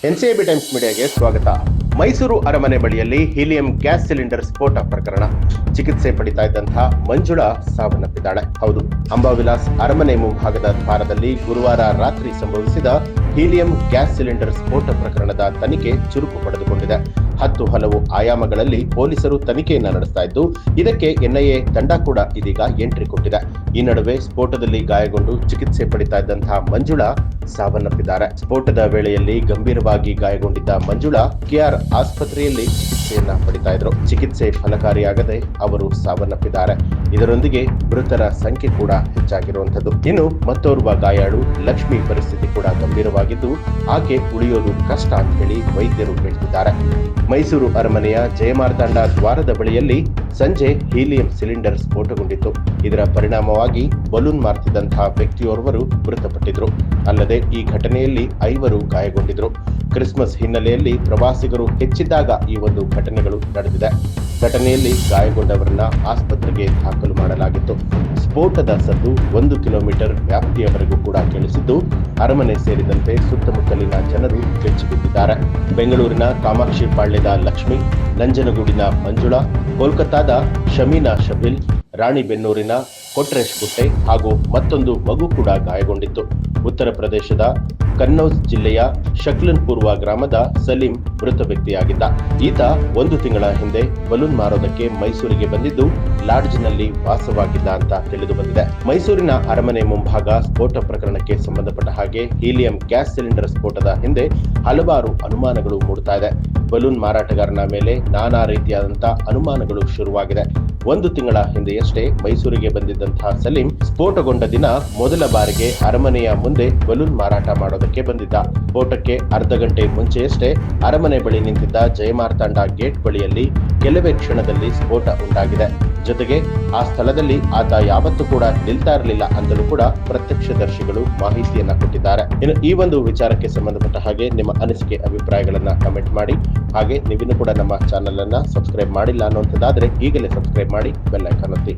NCB times ಮೀಡಿಯಾಗೆ ಸ್ವಾಗತ. ಮೈಸೂರು ಅರಮನೆ ಬಳಿಯಲ್ಲಿ ಹೀಲಿಯಂ ಗ್ಯಾಸ್ ಸಿಲಿಂಡರ್ ಸ್ಫೋಟ ಪ್ರಕರಣ. ಚಿಕಿತ್ಸೆ ಪಡಿತಾ ಇದ್ದಂತಹ ಮಂಜುಳಾ ಸಾವನ್ನಪ್ಪಿದ್ದಾಳೆ. ಹೌದು, ಅಂಬಾವಿಲಾಸ್ ಅರಮನೆ ಮುಂಭಾಗದ ದ್ವಾರದಲ್ಲಿ ಗುರುವಾರ ರಾತ್ರಿ ಸಂಭವಿಸಿದ ಹೀಲಿಯಂ ಗ್ಯಾಸ್ ಸಿಲಿಂಡರ್ ಸ್ಫೋಟ ಪ್ರಕರಣದ ತನಿಖೆ ಚುರುಕು ಪಡೆದುಕೊಂಡಿದೆ. 10 ಹಲವು ಆಯಾಮಗಳಲ್ಲಿ ಪೊಲೀಸರು ತನಿಖೆಯನ್ನ ನಡೆಸ್ತಾ ಇದ್ದು, ಇದಕ್ಕೆ ಎನ್ಐಎ ತಂಡ ಕೂಡ ಇದೀಗ ಎಂಟ್ರಿ ಕೊಟ್ಟಿದೆ. ಈ ನಡುವೆ ಸ್ಫೋಟದಲ್ಲಿ ಗಾಯಗೊಂಡು ಚಿಕಿತ್ಸೆ ಪಡಿತಾ ಇದ್ದಂತಹ ಮಂಜುಳಾ ಸಾವನ್ನಪ್ಪಿದ್ದಾರೆ. ಸ್ಫೋಟದ ವೇಳೆಯಲ್ಲಿ ಗಂಭೀರವಾಗಿ ಗಾಯಗೊಂಡಿದ್ದ ಮಂಜುಳಾ ಕೆಆರ್ ಆಸ್ಪತ್ರೆಯಲ್ಲಿ ಚಿಕಿತ್ಸೆಯನ್ನ ಪಡಿತಾ ಇದ್ರು. ಚಿಕಿತ್ಸೆ ಫಲಕಾರಿಯಾಗದೆ ಅವರು ಸಾವನ್ನಪ್ಪಿದ್ದಾರೆ. ಇದರೊಂದಿಗೆ ಮೃತರ ಸಂಖ್ಯೆ ಕೂಡ ಹೆಚ್ಚಾಗಿರುವಂತದ್ದು. ಇನ್ನು ಮತ್ತೋರ್ವ ಗಾಯಾಳು ಲಕ್ಷ್ಮಿ ಪರಿಸ್ಥಿತಿ ಕೂಡ ಗಂಭೀರವಾಗಿದ್ದು, ಆಕೆ ಉಳಿಯೋದು ಕಷ್ಟ ಅಂತ ಹೇಳಿ ವೈದ್ಯರು ಹೇಳ್ತಿದ್ದಾರೆ. ಮೈಸೂರು ಅರಮನೆಯ ಜಯಮಾರ್ತಾಂಡ ದ್ವಾರದ ಬಳಿಯಲ್ಲಿ ಸಂಜೆ ಹೀಲಿಯಂ ಸಿಲಿಂಡರ್ ಸ್ಫೋಟಗೊಂಡಿತ್ತು. ಇದರ ಪರಿಣಾಮವಾಗಿ ಬಲೂನ್ ಮಾರ್ತಿದ್ದಂತಹ ವ್ಯಕ್ತಿಯೋರ್ವರು ಮೃತಪಟ್ಟಿದ್ರು. ಅಲ್ಲದೆ ಈ ಘಟನೆಯಲ್ಲಿ 5 ಗಾಯಗೊಂಡಿದ್ರು. ಕ್ರಿಸ್ಮಸ್ ಹಿನ್ನೆಲೆಯಲ್ಲಿ ಪ್ರವಾಸಿಗರು ಹೆಚ್ಚಿದ್ದಾಗ ಈ ಒಂದು ಘಟನೆಗಳು ನಡೆದಿದೆ. ಘಟನೆಯಲ್ಲಿ ಗಾಯಗೊಂಡವರನ್ನ ಆಸ್ಪತ್ರೆಗೆ ದಾಖಲು ಮಾಡಲಾಗಿತ್ತು. ಸ್ಫೋಟದ ಸದ್ದು 1 ಕಿಲೋಮೀಟರ್ ವ್ಯಾಪ್ತಿಯವರೆಗೂ ಕೂಡ ಕೇಳಿಸಿದ್ದು, ಅರಮನೆ ಸೇರಿದಂತೆ ಸುತ್ತಮುತ್ತಲಿನ ಜನರು ಬೆಚ್ಚಿಬಿದ್ದಿದ್ದಾರೆ. ಬೆಂಗಳೂರಿನ ಕಾಮಾಕ್ಷಿ ಪಾಳ್ಯದ ಲಕ್ಷ್ಮಿ, ನಂಜನಗೂಡಿನ ಮಂಜುಳಾ, ಕೋಲ್ಕತ್ತಾದ ಶಮೀನಾ ಶಬಿಲ್, ರಾಣಿಬೆನ್ನೂರಿನ ಕೊಟ್ರೇಶ್ ಗುಟ್ಟೆ ಹಾಗೂ ಮತ್ತೊಂದು ಮಗು ಕೂಡ ಗಾಯಗೊಂಡಿತ್ತು. ಉತ್ತರ ಪ್ರದೇಶದ ಕನ್ನೌಜ್ ಜಿಲ್ಲೆಯ ಶಕ್ಲನ್ ಪೂರ್ವ ಗ್ರಾಮದ ಸಲೀಂ ಮೃತ ವ್ಯಕ್ತಿಯಾಗಿದ್ದ. ಈತ 1 ತಿಂಗಳ ಹಿಂದೆ ಬಲೂನ್ ಮಾರೋದಕ್ಕೆ ಮೈಸೂರಿಗೆ ಬಂದಿದ್ದು, ಲಾಡ್ಜ್ನಲ್ಲಿ ವಾಸವಾಗಿದ್ದ ಅಂತ ತಿಳಿದು ಬಂದಿದೆ. ಮೈಸೂರಿನ ಅರಮನೆ ಮುಂಭಾಗ ಸ್ಫೋಟ ಪ್ರಕರಣಕ್ಕೆ ಸಂಬಂಧಪಟ್ಟ ಹಾಗೆ ಹೀಲಿಯಂ ಗ್ಯಾಸ್ ಸಿಲಿಂಡರ್ ಸ್ಫೋಟದ ಹಿಂದೆ ಹಲವಾರು ಅನುಮಾನಗಳು ಮೂಡ್ತಾ ಇದೆ. ಬಲೂನ್ ಮಾರಾಟಗಾರನ ಮೇಲೆ ನಾನಾ ರೀತಿಯಾದಂತಹ ಅನುಮಾನಗಳು ಶುರುವಾಗಿದೆ. 1 ತಿಂಗಳ ಹಿಂದೆಯಷ್ಟೇ ಮೈಸೂರಿಗೆ ಬಂದಿದ್ದಂತಹ ಸಲೀಂ ಸ್ಫೋಟಗೊಂಡ ದಿನ ಮೊದಲ ಬಾರಿಗೆ ಅರಮನೆಯ ಮುಂದೆ ಬಲೂನ್ ಮಾರಾಟ ಮಾಡೋದಕ್ಕೆ ಬಂದಿದ್ದ. ಸ್ಫೋಟಕ್ಕೆ ಅರ್ಧ ಗಂಟೆ ಮುಂಚೆಯಷ್ಟೇ ಅರಮನೆ ಬಳಿ ನಿಂತಿದ್ದ ಜಯಮಾರ್ತಾಂಡ ಗೇಟ್ ಬಳಿಯಲ್ಲಿ ಕೆಲವೇ ಕ್ಷಣದಲ್ಲಿ ಸ್ಫೋಟ ಉಂಟಾಗಿದೆ. ಜೊತೆಗೆ ಆ ಸ್ಥಳದಲ್ಲಿ ಆತ ಯಾವತ್ತೂ ಕೂಡ ನಿಲ್ತಾ ಇರಲಿಲ್ಲ ಅಂತಲೂ ಕೂಡ ಪ್ರತ್ಯಕ್ಷದರ್ಶಿಗಳು ಮಾಹಿತಿಯನ್ನ ಕೊಟ್ಟಿದ್ದಾರೆ. ಇನ್ನು ಈ ಒಂದು ವಿಚಾರಕ್ಕೆ ಸಂಬಂಧಪಟ್ಟ ಹಾಗೆ ನಿಮ್ಮ ಅನಿಸಿಕೆ ಅಭಿಪ್ರಾಯಗಳನ್ನ ಕಮೆಂಟ್ ಮಾಡಿ. ಹಾಗೆ ನೀವಿನ್ನೂ ಕೂಡ ನಮ್ಮ ಚಾನೆಲ್ ಅನ್ನ ಸಬ್ಸ್ಕ್ರೈಬ್ ಮಾಡಿಲ್ಲ ಅನ್ನುವಂಥದ್ದಾದ್ರೆ ಈಗಲೇ ಸಬ್ಸ್ಕ್ರೈಬ್ ಮಾಡಿ, ಬೆಲ್ ಐಕಾನ್ ಒತ್ತಿ.